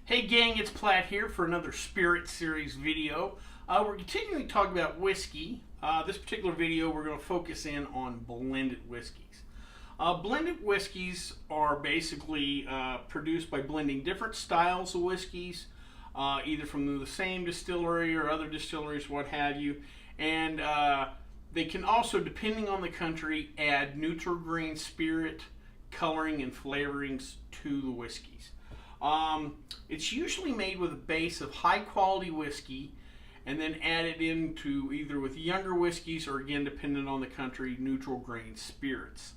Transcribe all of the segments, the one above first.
Hey gang, it's Platt here for another Spirit Series video. We're continuing to talk about whiskey. This particular video we're going to focus in on blended whiskeys. Blended whiskeys are basically produced by blending different styles of whiskeys, either from the same distillery or other distilleries, what have you. And they can also, depending on the country, add neutral grain spirit, coloring, and flavorings to the whiskeys. It's usually made with a base of high quality whiskey and then added into either with younger whiskeys or, again, depending on the country, neutral grain spirits.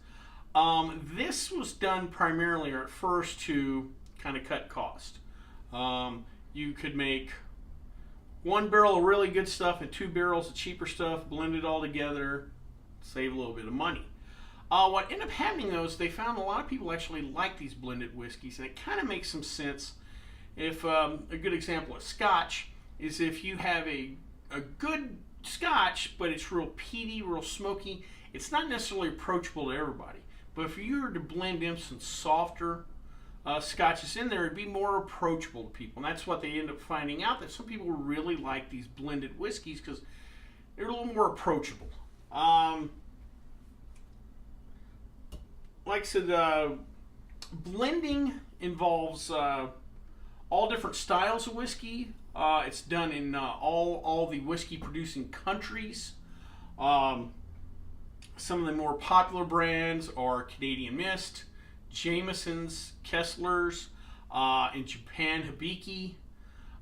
This was done primarily or at first to kind of cut cost. You could make 1 barrel of really good stuff and 2 barrels of cheaper stuff, blend it all together, save a little bit of money. What ended up happening though is they found a lot of people actually like these blended whiskeys, and it kind of makes some sense. If a good example of Scotch is if you have a good Scotch, but it's real peaty, real smoky, it's not necessarily approachable to everybody. But if you were to blend in some softer Scotches in there, it'd be more approachable to people. And that's what they end up finding out, that some people really like these blended whiskeys because they're a little more approachable. Like I said, blending involves all different styles of whiskey. It's done in all the whiskey producing countries. Some of the more popular brands are Canadian Mist, Jameson's, Kessler's. In Japan, Hibiki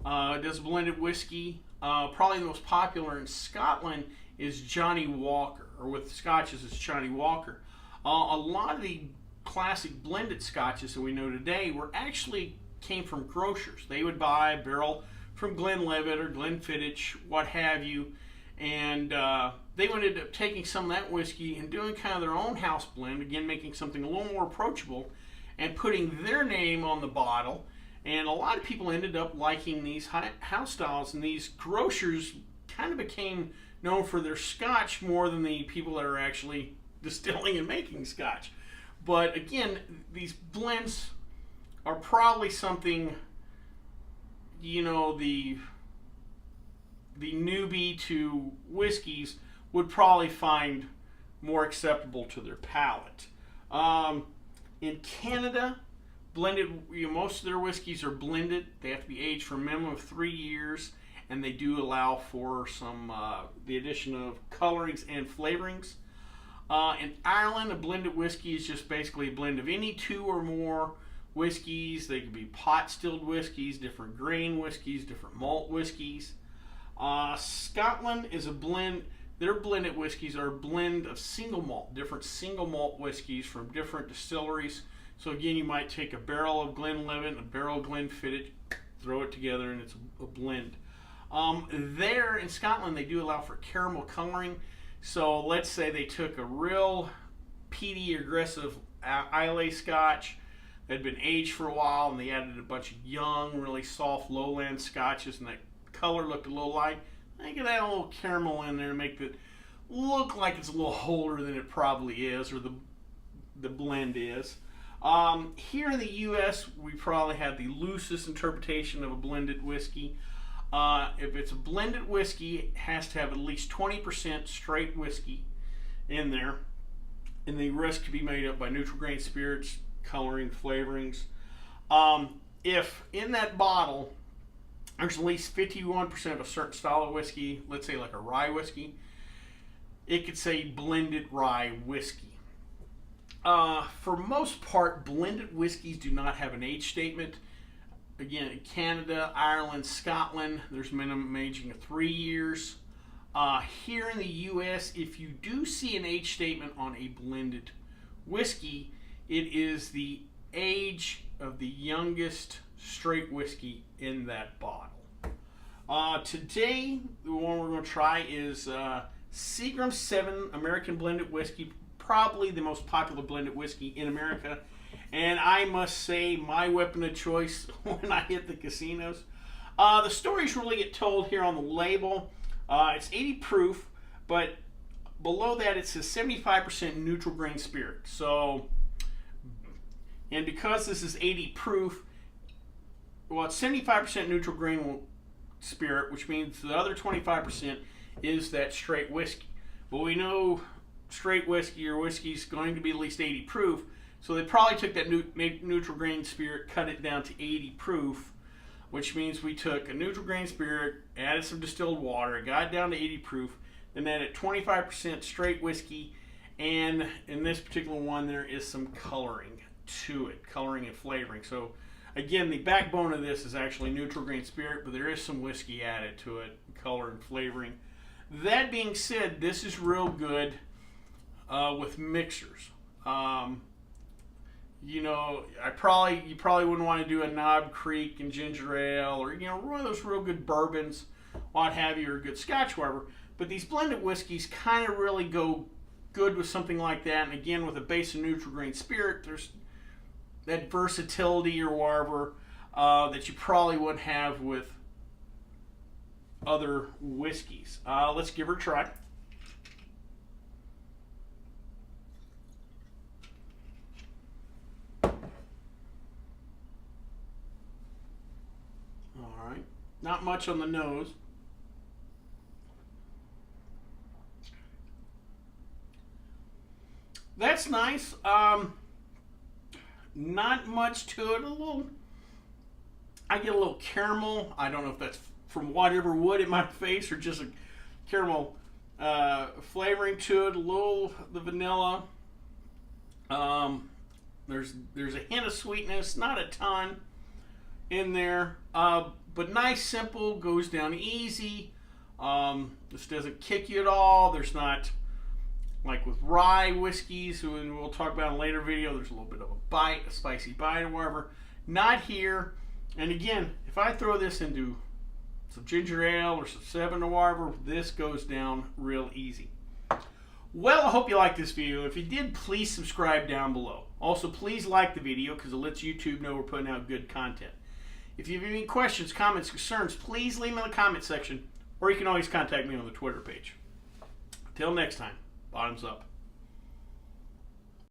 does blended whiskey. Probably the most popular in Scotland is Johnny Walker, or with Scotches it's Johnny Walker. A lot of the classic blended Scotches that we know today came from grocers. They would buy a barrel from Glenlivet or Glenfiddich, what have you, and they would end up taking some of that whiskey and doing kind of their own house blend, again making something a little more approachable and putting their name on the bottle. And a lot of people ended up liking these house styles, and these grocers kind of became known for their Scotch more than the people that are actually distilling and making Scotch. But again, these blends are probably something, you know, the newbie to whiskeys would probably find more acceptable to their palate. In Canada, most of their whiskeys are blended. They have to be aged for a minimum of 3 years, and they do allow for some the addition of colorings and flavorings. In Ireland, a blended whiskey is just basically a blend of any 2 or more whiskeys. They could be pot-stilled whiskeys, different grain whiskeys, different malt whiskeys. Scotland is a blend. Their blended whiskeys are a blend of single malt, different single malt whiskeys from different distilleries. So again, you might take a barrel of Glenlivet and a barrel of Glenfiddich, throw it together, and it's a blend. There in Scotland, they do allow for caramel coloring. So let's say they took a real peaty, aggressive Islay Scotch that had been aged for a while, and they added a bunch of young, really soft lowland Scotches, and that color looked a little light. They could add a little caramel in there to make it look like it's a little older than it probably is, or the blend is. Here in the U.S., we probably have the loosest interpretation of a blended whiskey. If it's a blended whiskey, it has to have at least 20% straight whiskey in there, and the rest could be made up by neutral grain spirits, coloring, flavorings. If in that bottle there's at least 51% of a certain style of whiskey, let's say like a rye whiskey, it could say blended rye whiskey. For most part, blended whiskeys do not have an age statement. Again, in Canada, Ireland, Scotland, there's minimum aging of 3 years. Here in the U.S., if you do see an age statement on a blended whiskey, it is the age of the youngest straight whiskey in that bottle. Today, the one we're going to try is Seagram 7 American Blended Whiskey, probably the most popular blended whiskey in America. And I must say, my weapon of choice when I hit the casinos. The stories really get told here on the label. It's 80 proof, but below that it says 75% neutral grain spirit. So, and because this is 80 proof, well, it's 75% neutral grain spirit, which means the other 25% is that straight whiskey. But we know straight whiskey or whiskey is going to be at least 80 proof, so they probably took that neutral grain spirit, cut it down to 80 proof, which means we took a neutral grain spirit, added some distilled water, got it down to 80 proof, then added 25% straight whiskey, and in this particular one there is some coloring to it, coloring and flavoring. So again, the backbone of this is actually neutral grain spirit, but there is some whiskey added to it, color and flavoring. That being said, this is real good with mixers. You know, you probably wouldn't want to do a Knob Creek and ginger ale, or you know, one of those real good bourbons, what have you, or good Scotch, whatever. But these blended whiskeys kind of really go good with something like that. And again, with a base of neutral grain spirit, there's that versatility or whatever that you probably wouldn't have with other whiskeys. Let's give her a try. All right, not much on the nose. That's nice. Not much to it. I get a little caramel. I don't know if that's from whatever wood in my face or just a caramel flavoring to it. A little the vanilla. There's a hint of sweetness, not a ton in there, but nice, simple, goes down easy. This doesn't kick you at all. There's not, like with rye whiskeys, and we'll talk about in a later video, there's a little bit of a bite, a spicy bite or whatever. Not here. And again, if I throw this into some ginger ale or some 7 or whatever, this goes down real easy. Well, I hope you liked this video. If you did, please subscribe down below. Also, please like the video because it lets YouTube know we're putting out good content. If you have any questions, comments, concerns, please leave them in the comment section, or you can always contact me on the Twitter page. Until next time, bottoms up.